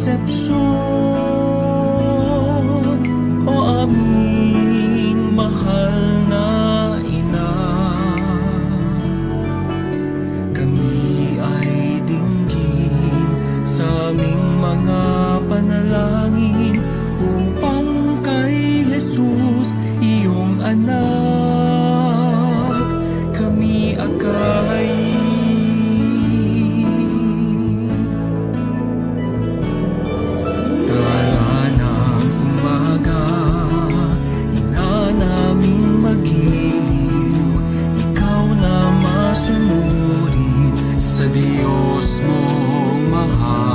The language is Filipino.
konsepsyon, o aming mahal na ina. Kami ay dinggin sa aming mga panalangin upang kay Jesus, iyong anak, kami akayin. Tara ng umaga, ina naming mag-iliw, ikaw na masunurin sa Diyos mong mahal.